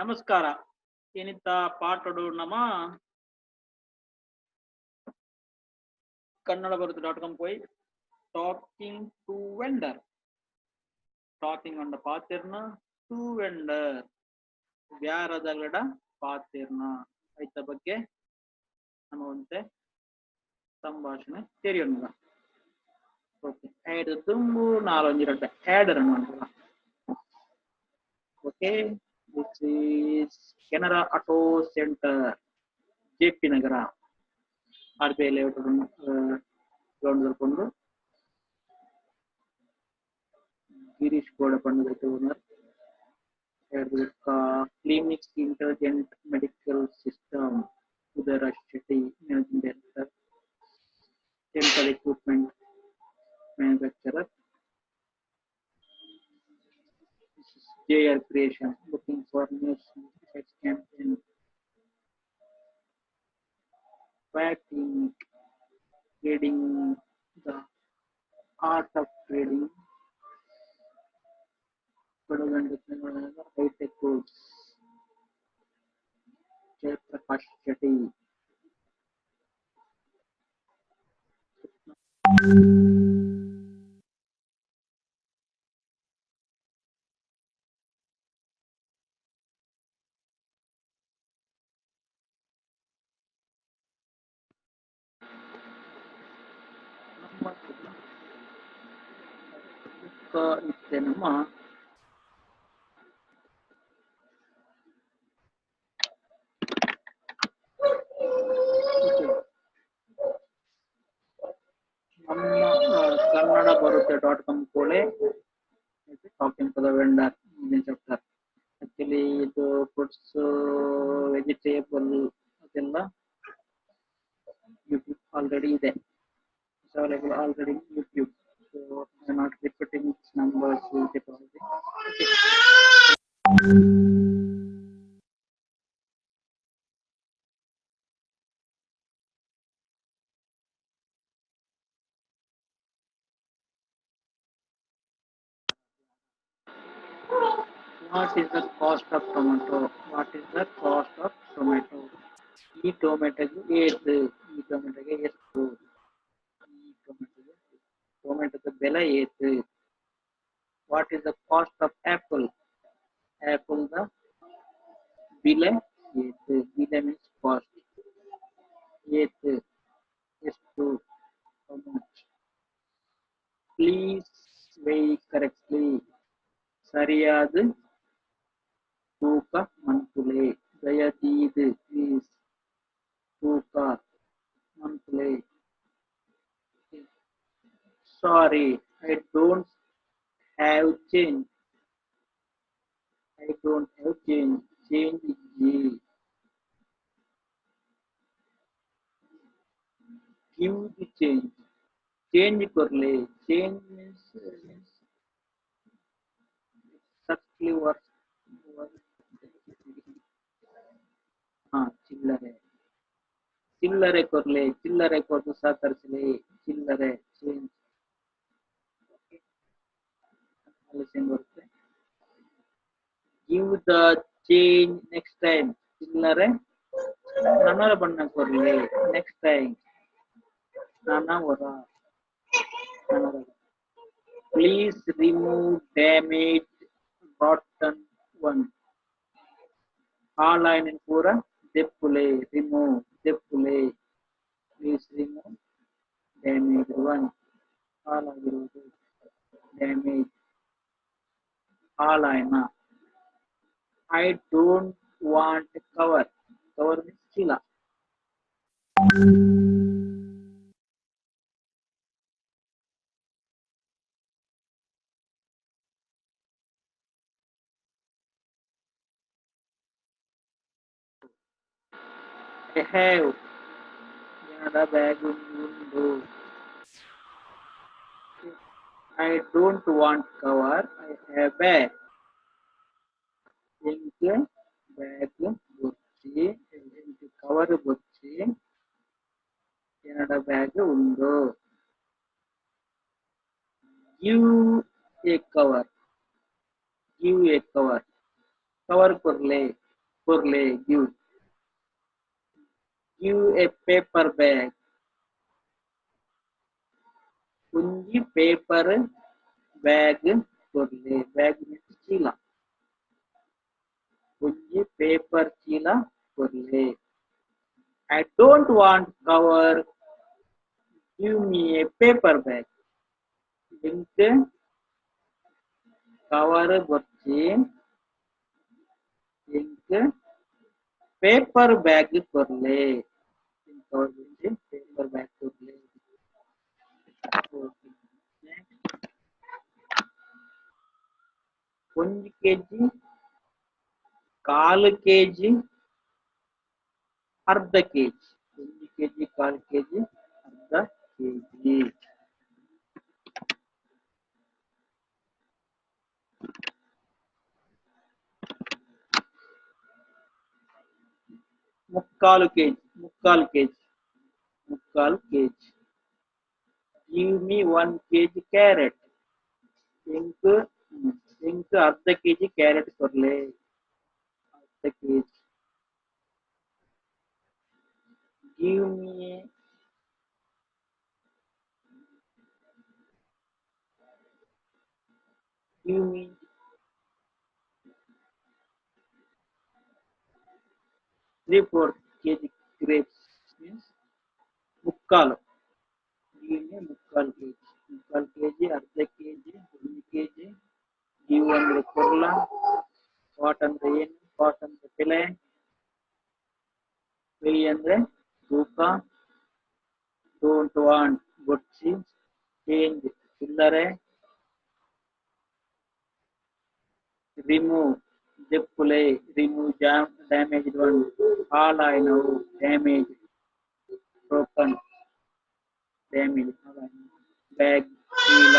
ನಮಸ್ಕಾರ. ಏನಿತ್ತ ಪಾಠಡು ನಮ್ಮ ಕನ್ನಡ ಬರುತ್ತೆ.com போய் ಟಾಕಿಂಗ್ ಟು ವೆಂಡರ್ ಟಾಕಿಂಗ್ ಅಂಡ ಪಾತಿರ್ನ ಟು ವೆಂಡರ್ ವ್ಯಾರದಗಡ ಪಾತಿರ್ನ ಐತ ಬಗ್ಗೆ ಅನ್ನುವಂತೆ ಸಂಭಾಷಣೆ ತೆರೆಯೋಣ. ಓಕೆ, ಆಡ್ ತುಂಬು ನಾಲೊಂಜಿರಡ್ಡ ಆಡ್ ಅನ್ನುವಂತ. Okay, this is Canara Auto Center, JP Nagar, RBI layout ground ತಗೊಂಡು ಗಿರೀಶ್ ಗೌಡ ಪಂಡಿತ owner, clinics intelligent medical system ಉದರ Shetty managing director, dental equipment manufacturer, JR Creation, looking for new sex campaign, packing, trading, the art of trading, high-tech goods, Prakash Chetty. ನಮ್ಮ ಕನ್ನಡ ಬರುತ್ತೆ.com ಕೂಡ talking to the vendor chapter. Actually ಇದು foods, vegetable ಅದೆಲ್ಲ YouTube already ಇದೆ, available already YouTube. So I'm not repeating numbers. What is the cost of tomato? What is the cost of tomato? ಈ ಟೊಮೆಟೊಗೆ ಏತು, ಈ ಟೊಮೆಟೊಗೆ ಎಷ್ಟು, ಈ ಟೊಮೆಟೊದ ಬೆಲೆ ಏತು. What is the cost of apple? Apple ದ ಬೆಲೆ ಏತು. ಬೆಲೆ ಮೀನ್ಸ್ ಕಾಸ್ಟ್. ಏತು ಎಷ್ಟು, how much. Please weigh correctly. ಸರಿಯಾದ ತೂಕ ಮಂತುಲೆ. ದಯದೀದು ಪ್ಲೀಸ್ ತೂಕ ಮಂತುಲೆ. Sorry, I don't have change. I don't have change. Change is give the change. Change korle. Change means subtly work. ಚಿಲ್ಲರೆ. ಚಿಲ್ಲರೆ ಕೊರ್ಲೆ. ಚಿಲ್ಲರೆ ಕೊಟ್ಟು ಸಹಕರಿಸಲಿ. ಚಿಲ್ಲರೆ ಚೇಂಜ್ ಬರುತ್ತೆ. Give the change next time. ಚಿಲ್ಲರೆ ನನ್ನರ ಬಣ್ಣ ಕೊರ್ಲೆ. ನೆಕ್ಸ್ಟ್ ಟೈಮ್ ನನ್ನ ಹೊರ. Please remove damage rotten one. ಹಾಳಾಯಿನ ಪೂರ ದೆಪ್ಪುಲೆ. ರಿಮೂವ್ ದೆಪ್ಪುಲೆ. Please remove damage one. ಹಾಳಾಗಿರುವುದು ಡ್ಯಾಮೇಜ್. ಹಾಳಾಯಿನ. I don't want cover. Cover means ಚೀಲ. I have. Canada bag undu. I don't want cover. I have bag. Inke bag bocchi. Inke cover bocchi. Canada bag undu. Give a cover. Give a cover. Cover korle. ಕೊರ್ಲೆ give a paper bag ಒಂಜಿ paper bag ಕೊರ್ಲೆ bag means ಚೀಲ ಒಂಜಿ ಪೇಪರ್ ಚೀಲ ಕೊರ್ಲೆ I don't want cover give me a paper bag ಇಂಕ್ cover ಬೊಚ್ಚಿ ಇಂಕ್ ಪೇಪರ್ ಬ್ಯಾಗ್ ಕೊರ್ಲೆ ಕವರ್ ಬೊಚ್ಚಿ ಪೇಪರ್ ಬ್ಯಾಗ್ ಕೊರ್ಲೆ ಒಂಜಿ ಕೆಜಿ ಕಾಲು ಕೆಜಿ ಅರ್ಧ ಕೆಜಿ ಒಂಜಿ ಕೆಜಿ ಕಾಲು ಕೆಜಿ ಅರ್ಧ ಕೆಜಿ ಮುಕ್ಕಾಲು K G give me 1 kg carrot ಇಂಕ್ ಅರ್ಧ ಕೆಜಿ ಕ್ಯಾರೆಟ್ ಕೊರ್ಲೆ ಅರ್ಧ ಕೆಜಿ give me 3/4 kg grapes means ಮುಕ್ಕಾಲು give me ಮುಕ್ಕಾಲು ಕೆಜಿ ಅರ್ಧ ಕೆಜಿ 1 ಕೆಜಿ give ಅಂದ್ರೆ ಕೊರ್ಲ ವಾಟ್ ಅಂದ್ರೆ ಏನು ವಾಟ್ ಅಂದ್ರೆ ಬೆಲೆ ವೆಯ್ ಅಂದ್ರೆ ತೂಕ ಡೋಂಟ್ ವಾಂಟ್ ಬೊಚ್ಚಿ ಚೇಂಜ್ ಚಿಲ್ಲರೆ ರಿಮೂವ್ ಜೆಪ್ಪುಲೆ ರಿಮೂವ್ ಡ್ಯಾಮೇಜ್ಡ್ ಒನ್ ಹಾಳಾಯಿನವು ಡ್ಯಾಮೇಜ್ ಬ್ರೋಕನ್ ಡ್ಯಾಮೇಜ್ ಬ್ಯಾಗ್ ಚೀಲ